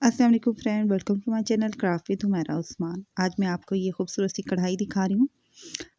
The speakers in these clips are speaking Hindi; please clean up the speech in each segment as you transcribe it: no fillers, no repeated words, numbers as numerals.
अस्सलाम वालेकुम friend, welcome to my channel craft with Humaira Usman. आज मैं आपको ये खूबसूरत सी कढ़ाई दिखा रही हूँ।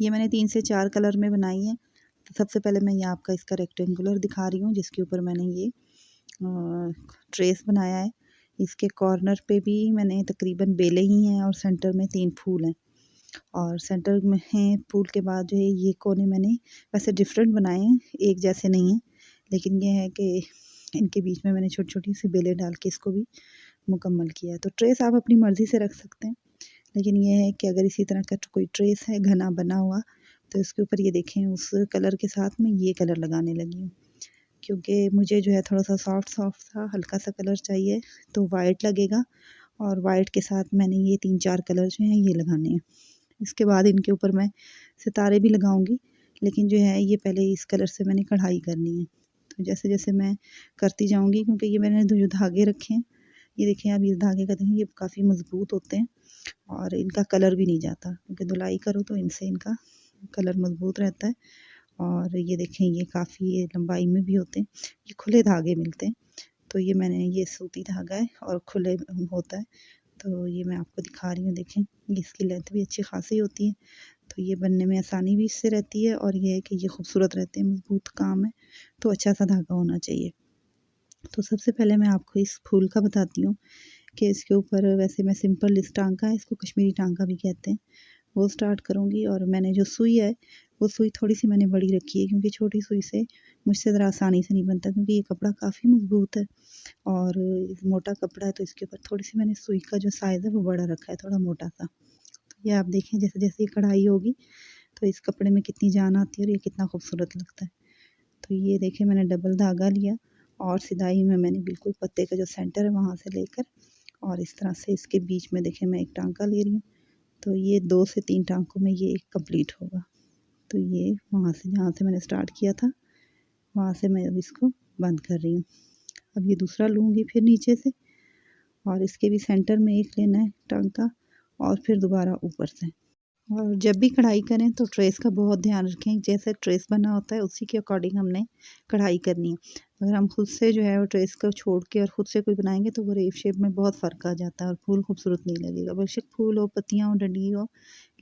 ये मैंने 3 से 4 कलर में बनाई है। तो सबसे पहले मैं ये आपका इसका रेक्टेंगुलर दिखा रही हूँ, जिसके ऊपर मैंने ये ट्रेस बनाया है। इसके कॉर्नर पे भी मैंने तकरीबन बेले ही हैं और सेंटर में 3 फूल हैं। और सेंटर में हैं फूल के बाद जो है ये कोने मैंने वैसे डिफरेंट बनाए हैं, एक जैसे नहीं हैं। लेकिन ये है कि इनके बीच में मैंने छोटी-छोटी सी बेलें डाल के इसको भी मुकम्मल किया है। तो ट्रेस आप अपनी मर्ज़ी से रख सकते हैं, लेकिन ये है कि अगर इसी तरह का कोई ट्रेस है घना बना हुआ, तो इसके ऊपर ये देखें उस कलर के साथ मैं ये कलर लगाने लगी हूँ। क्योंकि मुझे जो है थोड़ा-सा सॉफ्ट-सॉफ्ट सा हल्का-सा कलर चाहिए, तो वाइट लगेगा और वाइट के साथ मैंने ये 3-4 कलर जो हैं ये लगाने हैं। इसके बाद इनके ऊपर मैं सितारे भी लगाऊँगी, लेकिन जो है ये पहले इस कलर से मैंने कढ़ाई करनी है। तो जैसे-जैसे मैं करती जाऊँगी, क्योंकि ये मैंने जो धागे रखे हैं, ये देखिए आप इस धागे का देखें, ये काफ़ी मज़बूत होते हैं और इनका कलर भी नहीं जाता, क्योंकि धुलाई करो तो इनसे इनका कलर मज़बूत रहता है। और ये देखें ये काफ़ी लंबाई में भी होते हैं, ये खुले धागे मिलते हैं। तो ये मैंने ये सूती धागा है और खुले होता है, तो ये मैं आपको दिखा रही हूँ। देखें ये इसकी लेंथ भी अच्छी खासी होती है, तो ये बनने में आसानी भी इससे रहती है और ये है कि ये खूबसूरत रहते हैं, मज़बूत काम है, तो अच्छा सा धागा होना चाहिए। तो सबसे पहले मैं आपको इस फूल का बताती हूँ कि इसके ऊपर वैसे मैं सिंपल इस टांका है, इसको कश्मीरी टांका भी कहते हैं, वो स्टार्ट करूँगी। और मैंने जो सुई है, वो सुई थोड़ी-सी मैंने बड़ी रखी है, क्योंकि छोटी सुई से मुझसे ज़रा आसानी से नहीं बनता, क्योंकि ये कपड़ा काफ़ी मज़बूत है और मोटा कपड़ा है, तो इसके ऊपर थोड़ी-सी मैंने सुई का जो साइज़ है वो बड़ा रखा है, थोड़ा मोटा-सा। तो ये आप देखें जैसे-जैसे ये कढ़ाई होगी, तो इस कपड़े में कितनी जान आती है और ये कितना खूबसूरत लगता है। तो ये देखिए मैंने डबल धागा लिया और सिलाई में मैंने बिल्कुल पत्ते का जो सेंटर है वहाँ से लेकर और इस तरह से इसके बीच में देखिए मैं एक टांका ले रही हूँ। तो ये 2 से 3 टाँकों में ये कंप्लीट होगा। तो ये वहाँ से जहाँ से मैंने स्टार्ट किया था, वहाँ से मैं अब इसको बंद कर रही हूँ। अब ये दूसरा लूँगी फिर नीचे से और इसके भी सेंटर में एक लेना है टाँका और फिर दोबारा ऊपर से। और जब भी कढ़ाई करें तो ट्रेस का बहुत ध्यान रखें, जैसे ट्रेस बना होता है उसी के अकॉर्डिंग हमने कढ़ाई करनी है। अगर हम खुद से जो है वो ट्रेस को छोड़ के और खुद से कोई बनाएंगे तो वो रेव शेप में बहुत फ़र्क आ जाता है और फूल खूबसूरत नहीं लगेगा। बेशक फूल हो, पत्तियाँ हो, डंडी हो,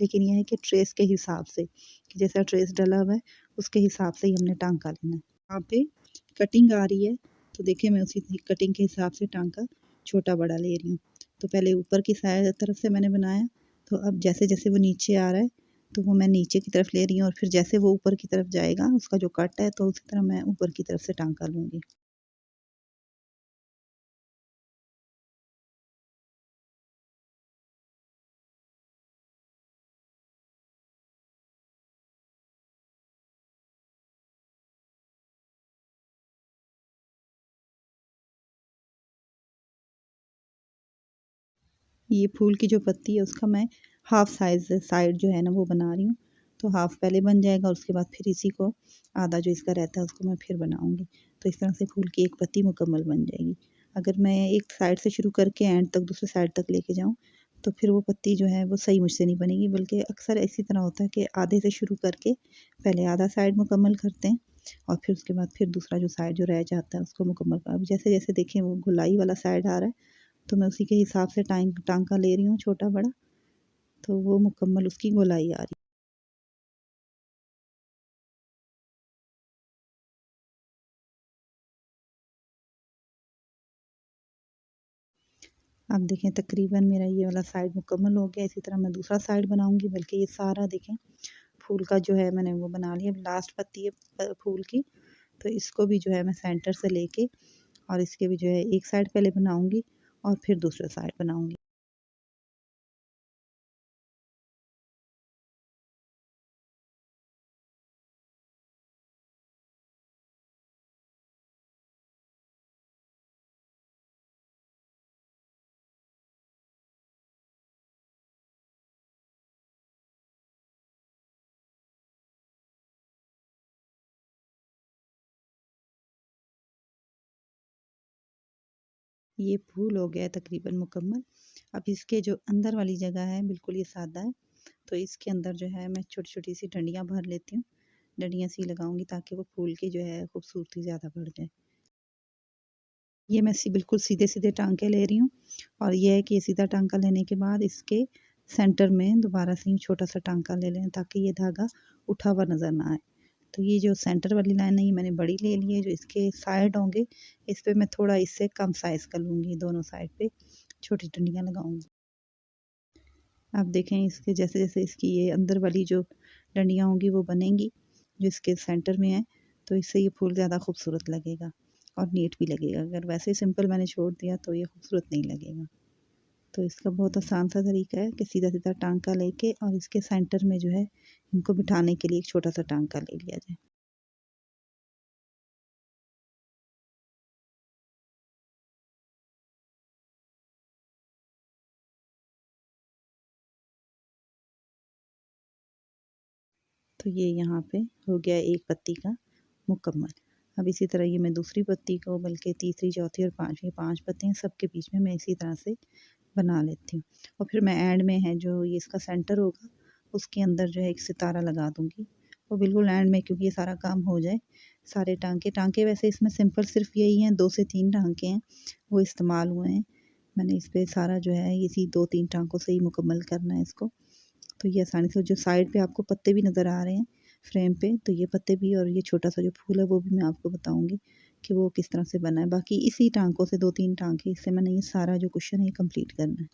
लेकिन यह है कि ट्रेस के हिसाब से, कि जैसा ट्रेस डला हुआ है उसके हिसाब से ही हमने टांका लेना है। यहाँ पे कटिंग आ रही है, तो देखिए मैं उसी कटिंग के हिसाब से टांका छोटा बड़ा ले रही हूँ। तो पहले ऊपर की साइड तरफ से मैंने बनाया, तो अब जैसे-जैसे वो नीचे आ रहा है, तो वो मैं नीचे की तरफ ले रही हूँ और फिर जैसे वो ऊपर की तरफ जाएगा, उसका जो कट है, तो उसी तरह मैं ऊपर की तरफ से टाँका लूँगी। ये फूल की जो पत्ती है उसका मैं हाफ़ साइज़ साइड जो है ना वो बना रही हूँ। तो हाफ़ पहले बन जाएगा और उसके बाद फिर इसी को आधा जो इसका रहता है उसको मैं फिर बनाऊँगी। तो इस तरह से फूल की एक पत्ती मुकम्मल बन जाएगी। अगर मैं एक साइड से शुरू करके एंड तक दूसरे साइड तक लेके जाऊँ, तो फिर वो पत्ती जो है वो सही मुझसे नहीं बनेगी, बल्कि अक्सर इसी तरह होता है कि आधे से शुरू करके पहले आधा साइड मुकम्मल करते हैं और फिर उसके बाद फिर दूसरा जो साइड जो रह जाता है उसको मुकम्मल अब जैसे-जैसे देखें वो गोलाई वाला साइड आ रहा है, तो मैं उसी के हिसाब से टाँका ले रही हूँ छोटा-बड़ा, तो वो मुकम्मल उसकी गोलाई आ रही है। अब देखें तकरीबन मेरा ये वाला साइड मुकम्मल हो गया, इसी तरह मैं दूसरा साइड बनाऊँगी, बल्कि ये सारा देखें फूल का जो है मैंने वो बना लिया। अब लास्ट पत्ती है फूल की, तो इसको भी जो है मैं सेंटर से लेके और इसके भी जो है एक साइड पहले बनाऊँगी और फिर दूसरा साइड बनाऊँगी। ये फूल हो गया है तकरीबन मुकम्मल। अब इसके जो अंदर वाली जगह है बिल्कुल ये सादा है, तो इसके अंदर जो है मैं छोटी-छोटी सी डंडियाँ भर लेती हूँ। डंडियाँ सी लगाऊँगी ताकि वो फूल की जो है खूबसूरती ज़्यादा बढ़ जाए। ये मैं बिल्कुल सीधे सीधे टांके ले रही हूँ। और ये है कि ये सीधा टांका लेने के बाद इसके सेंटर में दोबारा से यूँ छोटा सा टांका ले लें ताकि ये धागा उठा हुआ नज़र ना आए। तो ये जो सेंटर वाली लाइन है ये मैंने बड़ी ले ली है। जो इसके साइड होंगे इस पे मैं थोड़ा इससे कम साइज़ का लूँगी, दोनों साइड पे छोटी डंडियाँ लगाऊँगी। आप देखें इसके जैसे जैसे इसकी ये अंदर वाली जो डंडियाँ होंगी वो बनेंगी जो इसके सेंटर में है, तो इससे ये फूल ज़्यादा खूबसूरत लगेगा और नीट भी लगेगा। अगर वैसे ही सिंपल मैंने छोड़ दिया तो ये खूबसूरत नहीं लगेगा। तो इसका बहुत आसान सा तरीका है कि सीधा सीधा टांका लेके और इसके सेंटर में जो है इनको बिठाने के लिए एक छोटा सा टांका ले लिया जाए। तो ये यहाँ पे हो गया एक पत्ती का मुकम्मल। अब इसी तरह ये मैं दूसरी पत्ती को, बल्कि तीसरी, चौथी और पाँचवीं, 5 पत्तियाँ सबके बीच में मैं इसी तरह से बना लेती हूँ। और फिर मैं एंड में है जो ये इसका सेंटर होगा उसके अंदर जो है एक सितारा लगा दूँगी। वो बिल्कुल एंड में, क्योंकि ये सारा काम हो जाए। सारे टांके वैसे इसमें सिंपल सिर्फ यही हैं, 2 से 3 टांके हैं वो इस्तेमाल हुए हैं। मैंने इस पे सारा जो है इसी 2-3 टांकों से ही मुकम्मल करना है इसको। तो ये आसानी से, जो साइड पे आपको पत्ते भी नज़र आ रहे हैं फ्रेम पे, तो ये पत्ते भी और ये छोटा सा जो फूल है वो भी मैं आपको बताऊँगी कि वो किस तरह से बना है। बाकी इसी टांकों से 2-3 टांके, इससे मैंने ये सारा जो कुशन है ये कंप्लीट करना है।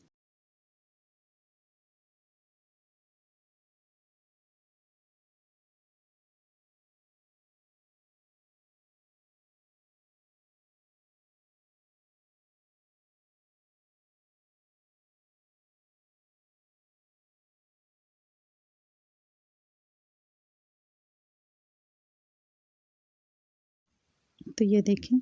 तो ये देखें,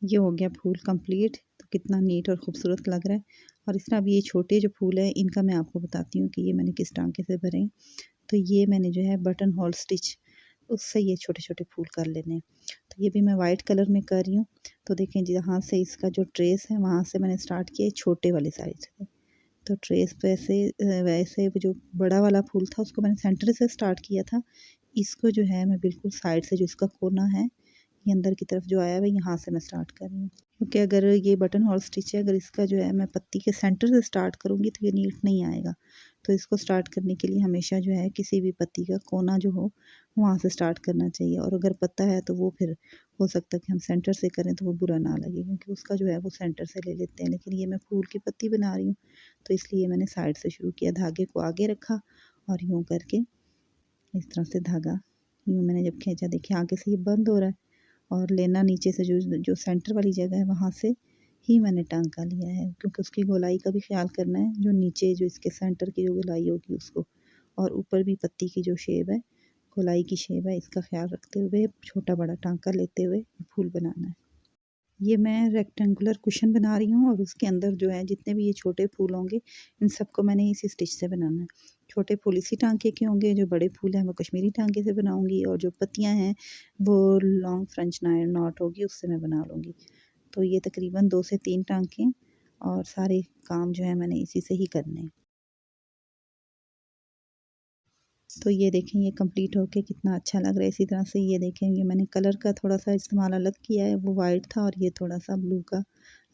ये हो गया फूल कंप्लीट। तो कितना नीट और ख़ूबसूरत लग रहा है। और इस तरह अब ये छोटे जो फूल हैं इनका मैं आपको बताती हूँ कि ये मैंने किस टांके से भरे हैं। तो ये मैंने जो है बटन होल स्टिच, उससे ये छोटे-छोटे फूल कर लेने हैं। तो ये भी मैं वाइट कलर में कर रही हूँ। तो देखें जहाँ से इसका जो ट्रेस है वहाँ से मैंने स्टार्ट किया है छोटे वाले साइज़ से। तो ट्रेस पे से वैसे वो जो बड़ा वाला फूल था उसको मैंने सेंटर से स्टार्ट किया था। इसको जो है मैं बिल्कुल साइड से, जो इसका कोना है ये अंदर की तरफ जो आया हुआ है, यहाँ से मैं स्टार्ट कर रही हूँ। क्योंकि अगर ये बटन होल स्टिच है, अगर इसका जो है मैं पत्ती के सेंटर से स्टार्ट करूँगी तो ये नीट नहीं आएगा। तो इसको स्टार्ट करने के लिए हमेशा जो है किसी भी पत्ती का कोना जो हो वहाँ से स्टार्ट करना चाहिए। और अगर पत्ता है तो वो फिर हो सकता है कि हम सेंटर से करें तो वो बुरा ना लगे, क्योंकि उसका जो है वो सेंटर से ले लेते हैं। लेकिन ये मैं फूल की पत्ती बना रही हूँ तो इसलिए मैंने साइड से शुरू किया, धागे को आगे रखा और यूँ करके इस तरह से धागा यूँ मैंने जब खींचा, देखिए आगे से ये बंद हो रहा है और लेना नीचे से जो जो सेंटर वाली जगह है वहाँ से ही मैंने टांका लिया है, क्योंकि उसकी गोलाई का भी ख्याल करना है। जो नीचे जो इसके सेंटर की जो गोलाई होगी उसको, और ऊपर भी पत्ती की जो शेप है, गोलाई की शेप है, इसका ख्याल रखते हुए छोटा बड़ा टांका लेते हुए फूल बनाना है। ये मैं रेक्टेंगुलर कुशन बना रही हूँ और उसके अंदर जो है जितने भी ये छोटे फूल होंगे इन सबको मैंने इसी स्टिच से बनाना है। छोटे फूल इसी टांके के होंगे, जो बड़े फूल हैं वो कश्मीरी टांके से बनाऊंगी, और जो पत्तियां हैं वो लॉन्ग फ्रेंच नॉट होगी उससे मैं बना लूँगी। तो ये तकरीबन 2 से 3 टांके और सारे काम जो है मैंने इसी से ही करने हैं। तो ये देखें ये कंप्लीट होके कितना अच्छा लग रहा है। इसी तरह से ये देखें, ये मैंने कलर का थोड़ा सा इस्तेमाल अलग किया है, वो वाइट था और ये थोड़ा सा ब्लू का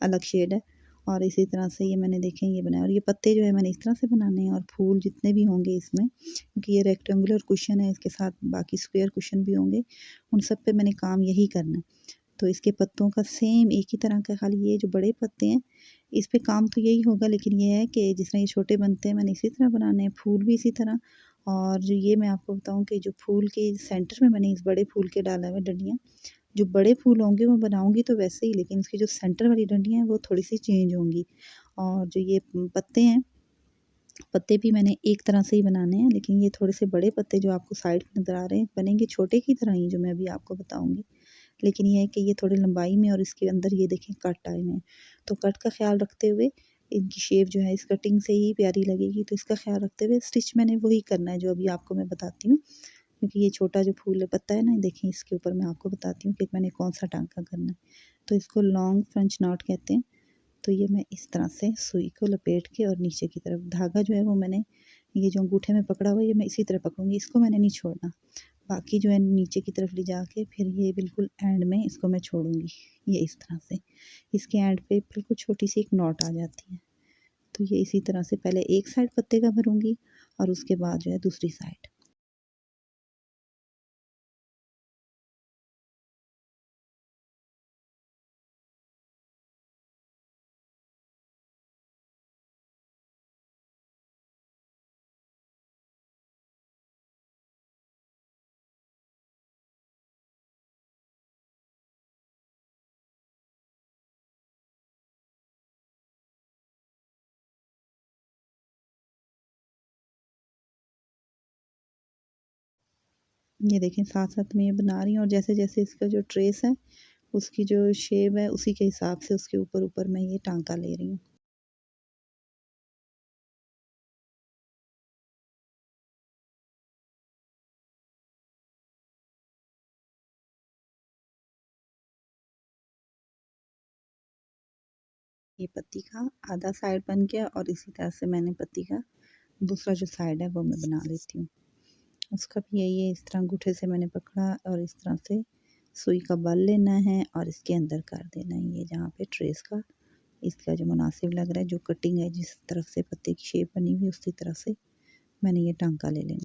अलग शेड है। और इसी तरह से ये मैंने देखें ये बनाया, और ये पत्ते जो है मैंने इस तरह से बनाने हैं, और फूल जितने भी होंगे इसमें, क्योंकि ये रेक्टेंगुलर कुशन है, इसके साथ बाकी स्क्वायर कुशन भी होंगे, उन सब पे मैंने काम यही करना है। तो इसके पत्तों का सेम एक ही तरह का, खाली ये जो बड़े पत्ते हैं इस पे काम तो यही होगा, लेकिन ये है कि जिस तरह ये छोटे बनते हैं मैंने इसी तरह बनाने हैं, फूल भी इसी तरह। और जो ये मैं आपको बताऊँ कि जो फूल के सेंटर में मैंने इस बड़े फूल के डाला हुआ है डंडियाँ, जो बड़े फूल होंगे वो बनाऊँगी तो वैसे ही, लेकिन इसकी जो सेंटर वाली डंडियाँ हैं वो थोड़ी-सी चेंज होंगी। और जो ये पत्ते हैं, पत्ते भी मैंने एक तरह से ही बनाने हैं, लेकिन ये थोड़े से बड़े पत्ते जो आपको साइड में नज़र आ रहे हैं बनेंगे छोटे की तरह ही, जो मैं अभी आपको बताऊँगी। लेकिन ये है कि ये थोड़ी लंबाई में और इसके अंदर ये देखें कट आए हुए हैं। तो कट का ख़्याल रखते हुए इनकी शेप जो है इस कटिंग से ही प्यारी लगेगी, तो इसका ख़्याल रखते हुए स्टिच मैंने वही करना है जो अभी आपको मैं बताती हूँ। क्योंकि ये छोटा जो फूल है पत्ता है ना, देखिए इसके ऊपर मैं आपको बताती हूँ कि मैंने कौन-सा टाँका करना है। तो इसको लॉन्ग फ्रेंच नॉट कहते हैं। तो ये मैं इस तरह से सुई को लपेट के और नीचे की तरफ धागा जो है वो मैंने ये जो अंगूठे में पकड़ा हुआ है ये मैं इसी तरह पकड़ूँगी, इसको मैंने नहीं छोड़ना। बाकी जो है नीचे की तरफ ले जाके फिर ये बिल्कुल एंड में इसको मैं छोड़ूंगी, ये इस तरह से। इसके एंड पे बिल्कुल छोटी सी एक नॉट आ जाती है। तो ये इसी तरह से पहले एक साइड पत्ते का भरूंगी और उसके बाद जो है दूसरी साइड। ये देखें साथ साथ में ये बना रही हूँ और जैसे जैसे इसका जो ट्रेस है उसकी जो शेप है उसी के हिसाब से उसके ऊपर ऊपर मैं ये टांका ले रही हूँ। ये पत्ती का आधा साइड बन गया और इसी तरह से मैंने पत्ती का दूसरा जो साइड है वो मैं बना लेती हूँ। उसका भी यही है, इस तरह अंगूठे से मैंने पकड़ा और इस तरह से सुई का बल लेना है और इसके अंदर कर देना है। ये जहाँ पे ट्रेस का इसका जो मुनासिब लग रहा है, जो कटिंग है जिस तरफ से पत्ते की शेप बनी हुई उसी तरह से मैंने ये टांका ले लेना।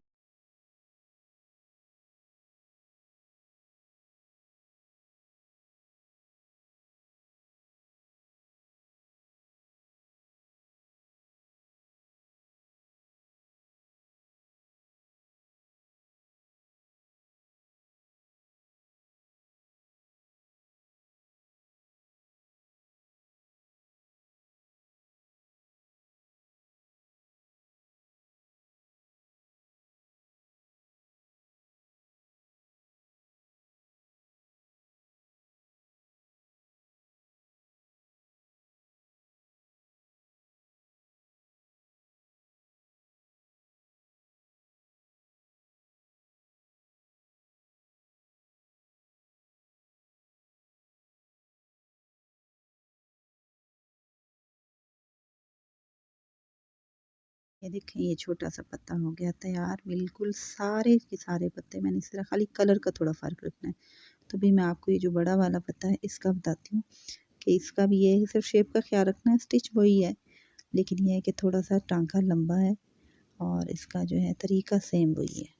ये देखें ये छोटा सा पत्ता हो गया तैयार, बिल्कुल सारे के सारे पत्ते मैंने इस तरह, खाली कलर का थोड़ा फ़र्क रखना है। तो भी मैं आपको ये जो बड़ा वाला पत्ता है इसका बताती हूँ कि इसका भी ये है, सिर्फ शेप का ख्याल रखना है, स्टिच वही है लेकिन ये है कि थोड़ा सा टांका लंबा है और इसका जो है तरीका सेम वही है।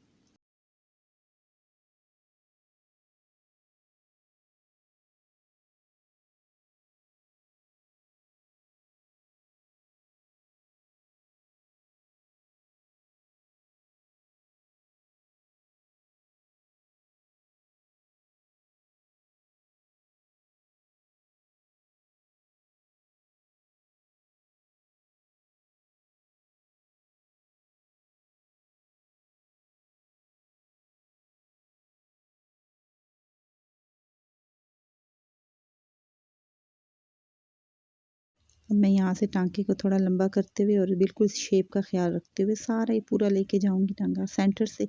अब मैं यहाँ से टांके को थोड़ा लंबा करते हुए और बिल्कुल शेप का ख्याल रखते हुए सारा ही पूरा लेके जाऊंगी टांका। सेंटर से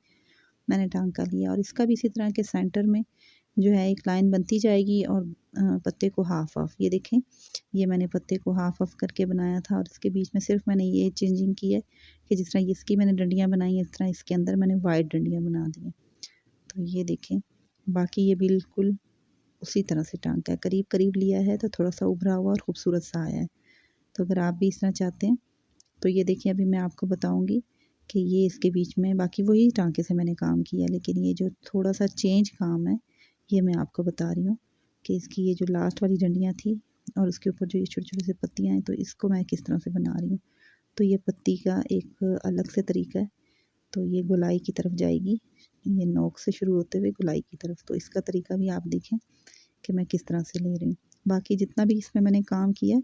मैंने टांका लिया और इसका भी इसी तरह के सेंटर में जो है एक लाइन बनती जाएगी और पत्ते को हाफ हाफ, ये देखें ये मैंने पत्ते को हाफ हाफ करके बनाया था और इसके बीच में सिर्फ मैंने ये चेंजिंग की है कि जिस तरह इसकी मैंने डंडियाँ बनाई हैं इस तरह इसके अंदर मैंने वाइट डंडियाँ बना दी हैं। तो ये देखें बाकी ये बिल्कुल उसी तरह से टांका है, करीब करीब लिया है तो थोड़ा सा उभरा हुआ और खूबसूरत सा आया है। तो अगर आप भी इस तरह चाहते हैं तो ये देखिए अभी मैं आपको बताऊंगी कि ये इसके बीच में बाकी वही टांके से मैंने काम किया लेकिन ये जो थोड़ा सा चेंज काम है ये मैं आपको बता रही हूँ कि इसकी ये जो लास्ट वाली डंडियाँ थी और उसके ऊपर जो ये छोटी छोटी सी पत्तियाँ हैं तो इसको मैं किस तरह से बना रही हूँ। तो ये पत्ती का एक अलग से तरीका है, तो ये गोलाई की तरफ जाएगी, ये नोक से शुरू होते हुए गोलाई की तरफ। तो इसका तरीका भी आप देखें कि मैं किस तरह से ले रही हूँ। बाकी जितना भी इसमें मैंने काम किया है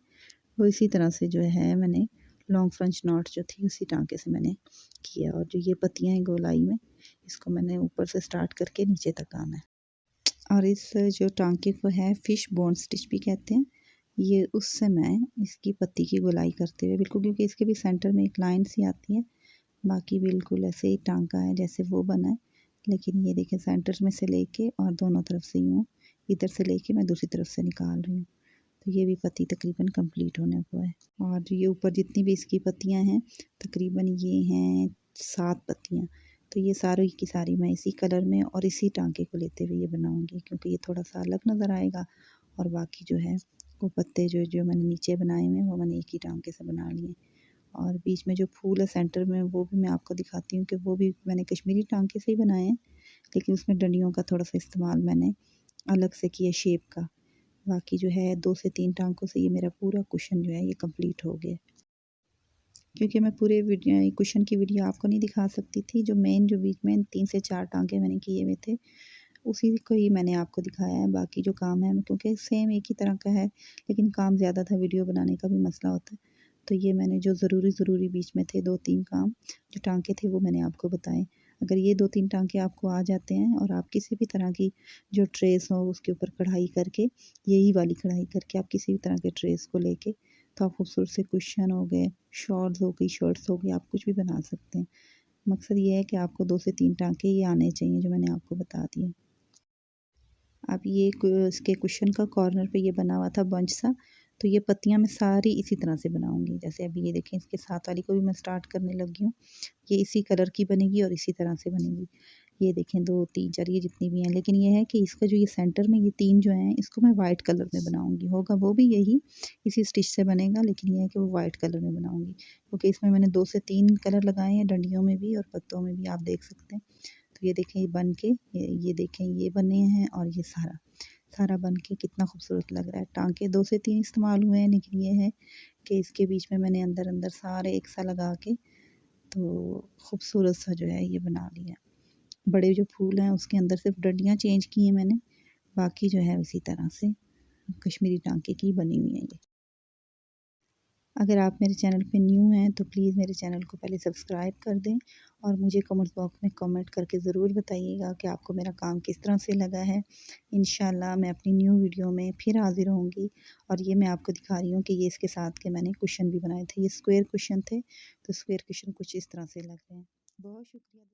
वो इसी तरह से जो है मैंने लॉन्ग फ्रेंच नॉट जो थी उसी टांके से मैंने किया और जो ये पत्तियाँ हैं गोलाई में इसको मैंने ऊपर से स्टार्ट करके नीचे तक आना है। और इस जो टांके को है फिश बोन स्टिच भी कहते हैं, ये उससे मैं इसकी पत्ती की गोलाई करते हुए बिल्कुल, क्योंकि इसके भी सेंटर में एक लाइन सी आती है, बाकी बिल्कुल ऐसे ही टांका है जैसे वो बना है लेकिन ये देखें सेंटर में से लेके और दोनों तरफ से यूँ इधर से लेके मैं दूसरी तरफ से निकाल रही हूँ। तो ये भी पत्ती तकरीबन कंप्लीट होने को है और ये ऊपर जितनी भी इसकी पत्तियाँ हैं तकरीबन ये हैं 7 पत्तियाँ। तो ये सारी की सारी मैं इसी कलर में और इसी टांके को लेते हुए ये बनाऊँगी, क्योंकि ये थोड़ा सा अलग नज़र आएगा। और बाकी जो है वो पत्ते जो जो मैंने नीचे बनाए हुए हैं वो मैंने एक ही टांके से बना लिए। और बीच में जो फूल है सेंटर में, वो भी मैं आपको दिखाती हूँ कि वो भी मैंने कश्मीरी टांके से ही बनाए हैं, लेकिन उसमें डंडियों का थोड़ा सा इस्तेमाल मैंने अलग से किया शेप का। बाकी जो है 2 से 3 टांकों से ये मेरा पूरा कुशन जो है ये कंप्लीट हो गया। क्योंकि मैं पूरे कुशन की वीडियो आपको नहीं दिखा सकती थी, जो मेन जो बीच में 3 से 4 टांके मैंने किए हुए थे, उसी को ही मैंने आपको दिखाया है। बाकी जो काम है क्योंकि सेम एक ही तरह का है, लेकिन काम ज़्यादा था, वीडियो बनाने का भी मसला होता है। तो ये मैंने जो ज़रूरी बीच में थे 2-3 काम, जो टांके थे वो मैंने आपको बताए। अगर ये 2-3 टांके आपको आ जाते हैं और आप किसी भी तरह की जो ट्रेस हो उसके ऊपर कढ़ाई करके, यही वाली कढ़ाई करके आप किसी भी तरह के ट्रेस को लेके, तो आप खूबसूरत से कुशन हो गए, शॉल्स हो गई, शर्ट्स हो गई, आप कुछ भी बना सकते हैं। मकसद ये है कि आपको 2 से 3 टांके ये आने चाहिए जो मैंने आपको बता दिए। अब ये इसके कुशन का कॉर्नर पे ये बना हुआ था बंच सा, तो ये पत्तियाँ मैं सारी इसी तरह से बनाऊँगी। जैसे अभी ये देखें, इसके साथ वाली को भी मैं स्टार्ट करने लगी हूँ। ये इसी कलर की बनेगी और इसी तरह से बनेगी। ये देखें 2, 3, 4 ये जितनी भी हैं, लेकिन ये है कि इसका जो ये सेंटर में ये 3 जो हैं, इसको मैं वाइट कलर में बनाऊँगी। होगा वो भी यही इसी स्टिच से बनेगा, लेकिन ये है कि वो वाइट कलर में बनाऊँगी, क्योंकि इसमें मैंने 2 से 3 कलर लगाए हैं, डंडियों में भी और पत्तों में भी, आप देख सकते हैं। तो ये देखें, ये बन के ये देखें ये बने हैं और ये सारा बन के कितना खूबसूरत लग रहा है। टाँके 2 से 3 इस्तेमाल हुए हैं, लेकिन ये है कि इसके बीच में मैंने अंदर-अंदर सारे एक सा लगा के तो खूबसूरत सा जो है ये बना लिया। बड़े जो फूल हैं उसके अंदर सिर्फ डंडियाँ चेंज की हैं मैंने, बाकी जो है उसी तरह से कश्मीरी टाँके की बनी हुई हैं ये। अगर आप मेरे चैनल पे न्यू हैं तो प्लीज़ मेरे चैनल को पहले सब्सक्राइब कर दें और मुझे कमेंट बॉक्स में कमेंट करके ज़रूर बताइएगा कि आपको मेरा काम किस तरह से लगा है। इंशाल्लाह मैं अपनी न्यू वीडियो में फिर हाज़िर होंगी। और ये मैं आपको दिखा रही हूँ कि ये इसके साथ के मैंने कुशन भी बनाए थे। ये स्क्वायर कुशन थे, तो स्क्वायर कुशन कुछ इस तरह से लग रहे हैं। बहुत शुक्रिया।